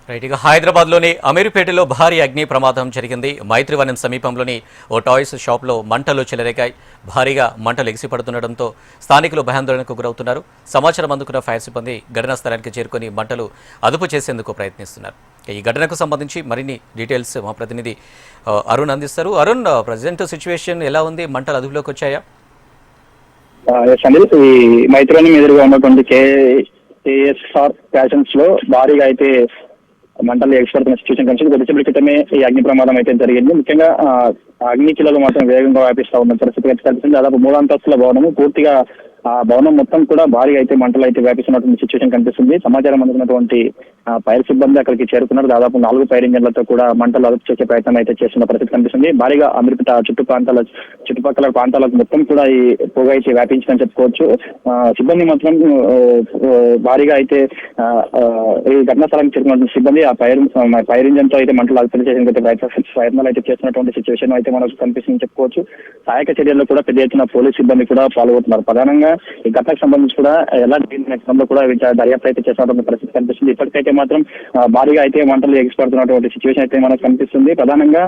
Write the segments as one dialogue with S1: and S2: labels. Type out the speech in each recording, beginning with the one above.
S1: Right. ఇక హైదరాబాద్లోని అమీర్పేటలో భారీ అగ్ని ప్రమాదం జరిగింది. మైత్రివనం సమీపంలోని ఓ టాయ్స్ షాప్లో మంటలు చెలరేగాయి. భారీగా మంటలు ఎగిసిపడుతుండటంతో స్థానికులు భయాందోళనకు గురవుతున్నారు. సమాచారం అందుకున్న ఫైర్ సిబ్బంది ఘటనా స్థలానికి చేరుకుని మంటలు అదుపు చేసేందుకు ప్రయత్నిస్తున్నారు. ఈ ఘటనకు సంబంధించి మరిన్ని డీటెయిల్స్ మా ప్రతినిధి అరుణ్ అందిస్తారు. అరుణ్, ప్రజెంట్ సిచ్యువేషన్ ఎలా ఉంది? మంటలు అదుపులోకి వచ్చాయా?
S2: ఈ మైత్రివనం ఎదురుగా ఉన్నటువంటి కేఎస్ఆర్ ఫ్యాషన్స్ లో భారీగా అయితే మంటలు ఎగిసిపడుతున్న సిచ్యువేషన్ కనిపించింది. కొద్దిసేపటి క్రితమే ఈ అగ్ని ప్రమాదం అయితే జరిగింది. ముఖ్యంగా అగ్ని కిలలు మాత్రం వేగంగా వ్యాపిస్తా ఉన్న పరిస్థితి అయితే కనిపిస్తుంది. దాదాపు 3 అంతస్తుల భవనము పూర్తిగా ఆ భవనం మొత్తం కూడా భారీగా అయితే మంటలు అయితే వ్యాపిస్తున్నటువంటి సిచ్యువేషన్ కనిపిస్తుంది. సమాచారం అందుకున్నటువంటి ఫైర్ సిబ్బంది అక్కడికి చేరుకున్నారు. దాదాపు 4 ఫైర్ ఇంజన్లతో కూడా మంటలు అదుపు చేసే ప్రయత్నం అయితే చేస్తున్న పరిస్థితి కనిపిస్తుంది. భారీగా అమీర్పేట చుట్టుపక్కల ప్రాంతాలకు మొత్తం కూడా ఈ పొగ అయితే వ్యాపించిందని చెప్పుకోవచ్చు. సిబ్బంది మాత్రం భారీగా అయితే ఈ ఘటనా స్థలానికి చేరుకున్నటువంటి సిబ్బంది ఆ ఫైర్ ఇంజన్ తో అయితే మంటలు అదుపు చేసేందుకు ప్రయత్నాలు అయితే చేస్తున్నటువంటి సిచ్యువేషన్ అయితే మనకు కనిపిస్తుందని చెప్పుకోవచ్చు. సహాయక చర్యల్లో కూడా పెద్ద ఎత్తున పోలీస్ సిబ్బంది కూడా పాల్గొంటున్నారు. ప్రధానంగా ఈ ఘటనకు సంబంధించి కూడా ఎలాంటి క్రమంలో కూడా దర్యాప్తు అయితే చేస్తున్నటువంటి పరిస్థితి కనిపిస్తుంది. ఇప్పటికైతే మాత్రం భారీగా అయితే మంటలు ఎగిసిపడుతున్నటువంటి సిచ్యువేషన్ అయితే మనకు కనిపిస్తుంది. ప్రధానంగా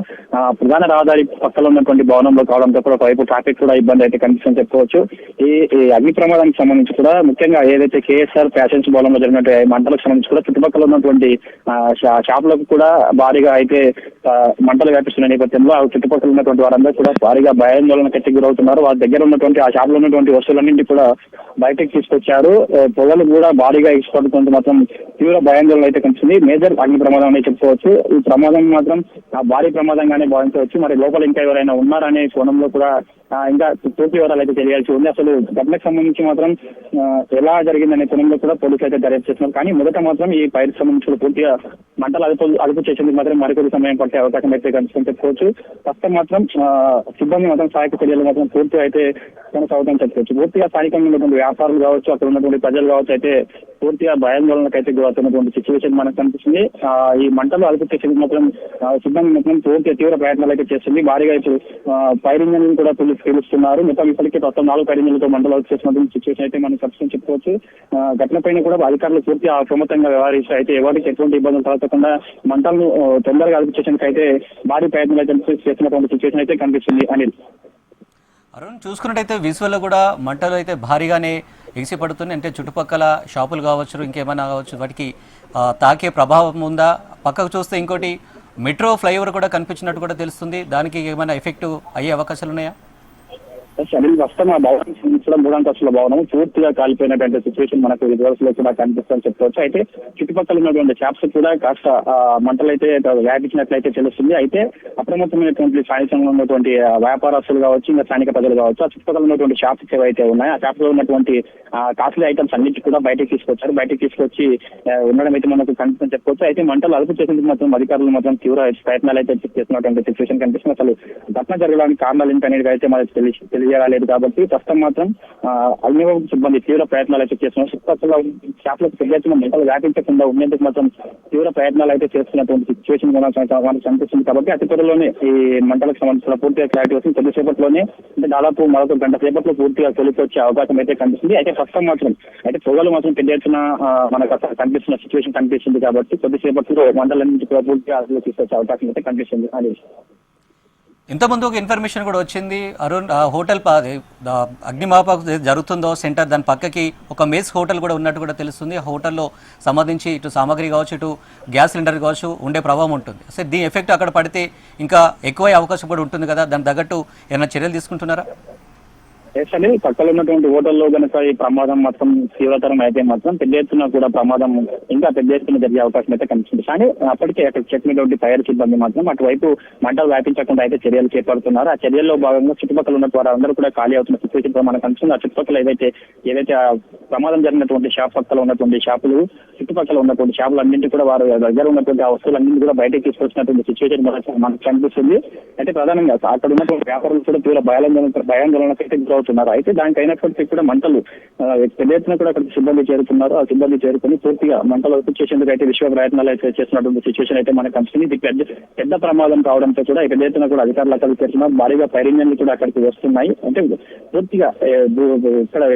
S2: ప్రధాన రహదారి పక్కన ఉన్నటువంటి భవనంలో కావడంతో కూడా ఒకవైపు ట్రాఫిక్ కూడా ఇబ్బంది అయితే కనిపిస్తుందని చెప్పుకోవచ్చు. ఈ అగ్ని ప్రమాదానికి సంబంధించి కూడా ముఖ్యంగా ఏదైతే కేఎస్ఆర్ ఫ్యాషన్స్ భవనంలో జరిగినటువంటి మంటలకు సంబంధించి కూడా చుట్టుపక్కల ఉన్నటువంటి షాపులకు కూడా భారీగా అయితే మంటలు వ్యాపిస్తున్న నేపథ్యంలో ఆ చుట్టుపక్కల ఉన్నటువంటి వారందరూ కూడా భారీగా భయాందోళనకి గురవుతున్నారు. వారి దగ్గర ఉన్నటువంటి ఆ షాపులో ఉన్నటువంటి వస్తువులన్నింటి కూడా బయటకు తీసుకొచ్చారు. పొగలు కూడా భారీగా ఎగిసిపడుతుంటే మాత్రం తీవ్ర భయాందోళన అయితే కనిపిస్తుంది. మేజర్ అగ్ని ప్రమాదం అని చెప్పుకోవచ్చు. ఈ ప్రమాదం మాత్రం భారీ ప్రమాదంగానే భావించవచ్చు. మరి లోపల ఇంకా ఎవరైనా ఉన్నారనే కోణంలో కూడా ఇంకా పూర్తి వివరాలు అయితే తెలియాల్సి ఉంది. అసలు ఘటనకు సంబంధించి మాత్రం ఎలా జరిగిందనే కోణంలో కూడా పోలీసులు అయితే దర్యాప్తు చేస్తున్నారు. కానీ మొదట మాత్రం ఈ ఫైర్ సంబంధించిన పూర్తిగా మంటలు అదుపు చేసేందుకు మాత్రం మరికొద్ది సమయం పట్టే అవకాశం అయితే కనిపిస్తుందని చెప్పుకోవచ్చు. ప్రస్తుతం మాత్రం సిబ్బంది మాత్రం సహాయక చర్యలు మాత్రం పూర్తిగా అయితే కొనసాగుతుందని చెప్పుకోవచ్చు. పూర్తిగా స్థానికంగా ఉన్నటువంటి వ్యాపారులు కావచ్చు, అక్కడ ఉన్నటువంటి ప్రజలు కావచ్చు అయితే పూర్తిగా భయాందోళనకు అయితే గురవుతున్నటువంటి సిచ్యువేషన్ మనకు కనిపిస్తుంది. ఈ మంటలు అదుపు చేసేందుకు మాత్రం సిబ్బంది మాత్రం పూర్తిగా తీవ్ర ప్రయత్నాలు అయితే చేస్తుంది. భారీగా ఇప్పుడు ఫైర్ ఇంజన్ కూడా పిలుస్తున్నారు. మొత్తం ఇప్పటికే మొత్తం 4 ఫైర్ ఇంజన్లతో మంటలు అదుపు చేసినటువంటి సిచ్యువేషన్ అయితే మనం ఖచ్చితంగా చెప్పుకోవచ్చు. ఘటన పైన కూడా అధికారులు పూర్తిగా అప్రమత్తంగా వ్యవహరిస్తూ అయితే ఎవరికి ఎటువంటి ఇబ్బందులు కలగకుండా మంటలను తొందరగా అదుపు చేసేందుకు అయితే భారీ ప్రయత్నాలు అయితే చేస్తున్నటువంటి సిచ్యువేషన్ అయితే కనిపిస్తుంది. అనిల్,
S1: అరుణ్, చూసుకున్నట్టయితే విజువల్లో కూడా మంటలు అయితే భారీగానే ఎగిసిపడుతున్నాయి. అంటే చుట్టుపక్కల షాపులు కావచ్చు, ఇంకేమైనా కావచ్చు, వాటికి తాకే ప్రభావం ఉందా? పక్కకు చూస్తే ఇంకోటి మెట్రో ఫ్లైఓవర్ కూడా కనిపించినట్టు కూడా తెలుస్తుంది. దానికి ఏమైనా ఎఫెక్ట్ అయ్యే అవకాశాలు ఉన్నాయా?
S2: ప్రస్తుతం ఆ భవనం సంబంధించిన 3 అంతస్తుల భవనం పూర్తిగా కాలిపోయినటువంటి సిచ్యువేషన్ మనకు విజువల్స్ లో కూడా కనిపిస్తుందని చెప్పుకోవచ్చు. అయితే చుట్టుపక్కల ఉన్నటువంటి షాప్స్ కూడా కాస్త మంటలు అయితే వ్యాపించినట్లయితే తెలుస్తుంది. అయితే అప్రమత్తమైనటువంటి స్థానికంగా ఉన్నటువంటి వ్యాపారస్తులు కావచ్చు, ఇంకా స్థానిక ప్రజలు కావచ్చు, ఆ చుట్టుపక్కల ఉన్నటువంటి షాప్స్ ఏవైతే ఉన్నాయో ఆ షాప్స్ లో ఉన్నటువంటి కాస్ట్లీ ఐటమ్స్ అన్నిటి కూడా బయటకు తీసుకొచ్చారు. బయటకు తీసుకొచ్చి ఉండడం అయితే మనకు కనిపిస్తుందని చెప్పుకోవచ్చు. అయితే మంటలు అదుపు చేసేందుకు మాత్రం అధికారులు మాత్రం తీవ్ర ప్రయత్నాలు అయితే చేస్తున్నటువంటి సిచ్యువేషన్ కనిపిస్తుంది. అసలు ఘటన జరగడానికి కారణాలు ఏంటనేది అయితే మనకు తెలియలేదు. కాబట్టి ప్రస్తుతం మాత్రం అగ్నిమాపక సిబ్బంది తీవ్ర ప్రయత్నాలు అయితే చేస్తున్నారు. చుట్టుపక్కల షాపులకు పెద్ద ఎత్తున మంటలు వ్యాపించకుండా ఉండేందుకు మాత్రం తీవ్ర ప్రయత్నాలు అయితే చేస్తున్నటువంటి సిచ్యువేషన్ మనకు కనిపిస్తుంది. కాబట్టి అతి త్వరలోనే ఈ మంటలకు సంబంధించిన పూర్తిగా క్లారిటీ వస్తుంది. కొద్దిసేపట్లోనే అంటే దాదాపు మరొక గంట సేపట్లో పూర్తిగా కొలిసి వచ్చే అవకాశం అయితే కనిపిస్తుంది. అయితే ప్రస్తుతం మాత్రం అయితే పొగలు మాత్రం పెద్ద ఎత్తున మనకు కనిపిస్తున్న సిచ్యువేషన్ కనిపిస్తుంది. కాబట్టి కొద్దిసేపట్లో మంటలన్నింటి కూడా పూర్తిగా అదుపులో తీసుకొచ్చే అవకాశం అయితే కనిపిస్తుంది. అది
S1: ఇంతకుముందు ఒక ఇన్ఫర్మేషన్ కూడా వచ్చింది అరుణ్, హోటల్ అగ్నిమాపక జరుగుతుందో సెంటర్ దాని పక్కకి ఒక మెస్ హోటల్ కూడా ఉన్నట్టు కూడా తెలుస్తుంది. హోటల్లో సంబంధించి ఇటు సామాగ్రి కావచ్చు, ఇటు గ్యాస్ సిలిండర్ కావచ్చు ఉండే ప్రభావం ఉంటుంది. అసలు దీని ఎఫెక్ట్ అక్కడ పడితే ఇంకా ఎక్కువ అవకాశం కూడా ఉంటుంది కదా, దాని తగ్గట్టు ఏమైనా చర్యలు తీసుకుంటున్నారా?
S2: పక్కన ఉన్నటువంటి హోటల్లో కనుక ఈ ప్రమాదం మాత్రం తీవ్రతరం అయితే మాత్రం పెద్ద ఎత్తున కూడా ప్రమాదం ఇంకా పెద్ద ఎత్తున జరిగే అవకాశం అయితే కనిపిస్తుంది. కానీ అప్పటికే అక్కడ చెప్పినటువంటి ఫైర్ సిబ్బంది మాత్రం అటువైపు మంటలు వ్యాపించకుండా అయితే చర్యలు చేపడుతున్నారు. ఆ చర్యల్లో భాగంగా చుట్టుపక్కల ఉన్న వారందరూ కూడా ఖాళీ అవుతున్న సిచ్యువేషన్ మనకు కనిపిస్తుంది. ఆ చుట్టుపక్కల ఏదైతే ఆ ప్రమాదం జరిగినటువంటి షాప్ పక్కల ఉన్నటువంటి షాపులు, చుట్టుపక్కల ఉన్నటువంటి షాపులు అన్నింటి కూడా వారు దగ్గర ఉన్నటువంటి ఆ వస్తువులన్నింటి కూడా బయటకు తీసుకొచ్చినటువంటి సిచ్యువేషన్ మనకు కనిపిస్తుంది. అయితే ప్రధానంగా అక్కడ ఉన్నటువంటి వ్యాపారులు కూడా తీవ్ర భయాందోళనకు అయితే గురవుతున్నారు. అయితే దానికి అయినప్పటికీ కూడా మంటలు పెద్ద ఎత్తున కూడా అక్కడ సిబ్బంది చేరుతున్నారు. ఆ సిబ్బంది చేరుకుని పూర్తిగా మంటలు అదుపు చేసేందుకు అయితే విశ్వ ప్రయత్నాలు అయితే చేస్తున్నటువంటి సిచ్యువేషన్ అయితే మనకు కనిపిస్తుంది. ఇది పెద్ద ప్రమాదం కావడంతో కూడా పెద్ద ఎత్తున కూడా అధికారులు అక్కడికి చేరుతున్నారు. భారీగా ఫైర్ ఇంజన్లు కూడా అక్కడికి వస్తున్నాయి. అంటే పూర్తిగా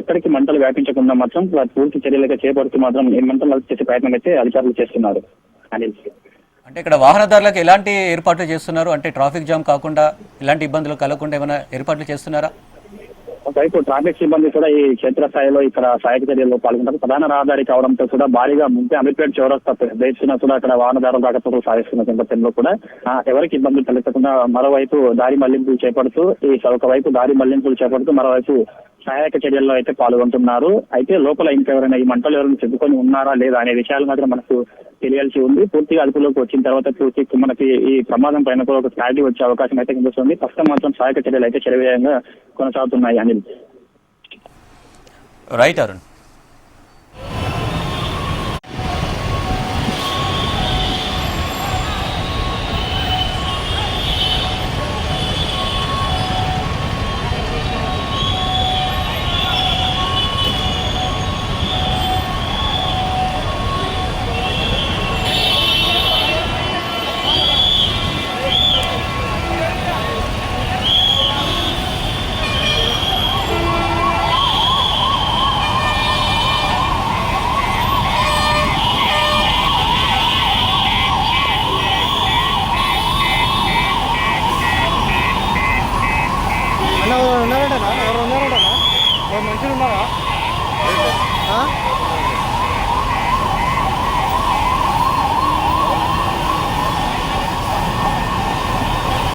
S2: ఎక్కడికి మంటలు వ్యాపించకుండా మాత్రం పూర్తి చర్యలుగా చేపడుతూ మాత్రం ఈ మంటలు అదుపు చేసే ప్రయత్నం అయితే అధికారులు చేస్తున్నారు. అనిల్.
S1: అంటే ఇక్కడ వాహనదారులకు ఎలాంటి ఏర్పాట్లు చేస్తున్నారు? అంటే ట్రాఫిక్ జామ్ కాకుండా ఇలాంటి ఇబ్బందులు కలగకుండా ఏమైనా ఏర్పాట్లు చేస్తున్నారా?
S2: ఒకవైపు ట్రాఫిక్ సిబ్బంది కూడా ఈ క్షేత్రస్థాయిలో ఇక్కడ సహాయక చర్యల్లో పాల్గొంటారు. ప్రధాన రహదారి కావడంతో కూడా భారీగా ముందే అమీర్పేట చౌరస్తా పెద్ద ఎత్తున కూడా అక్కడ వాహనదారులు రాకపోకలు సాగిస్తున్న నేపథ్యంలో కూడా ఎవరికి ఇబ్బందులు తలెత్తకుండా మరోవైపు దారి మళ్లింపులు చేపడుతూ ఒకవైపు దారి మళ్లింపులు చేపడుతూ మరోవైపు సహాయక చర్యల్లో అయితే పాల్గొంటున్నారు. అయితే లోపల ఇంకెవరైనా ఈ మంటలు ఎవరైనా చెప్పుకొని ఉన్నారా లేదా అనే విషయాలు మాత్రం మనకు తెలియాల్సి ఉంది. పూర్తిగా అదుపులోకి వచ్చిన తర్వాత పూర్తి మనకి ఈ ప్రమాదం పైన కూడా ఒక క్లారిటీ వచ్చే అవకాశం అయితే కనిపిస్తుంది. ప్రస్తుతం మాత్రం సహాయక చర్యలు అయితే శరవేగంగా కొనసాగుతున్నాయి అనిల్.
S1: రైట్ అరుణ్.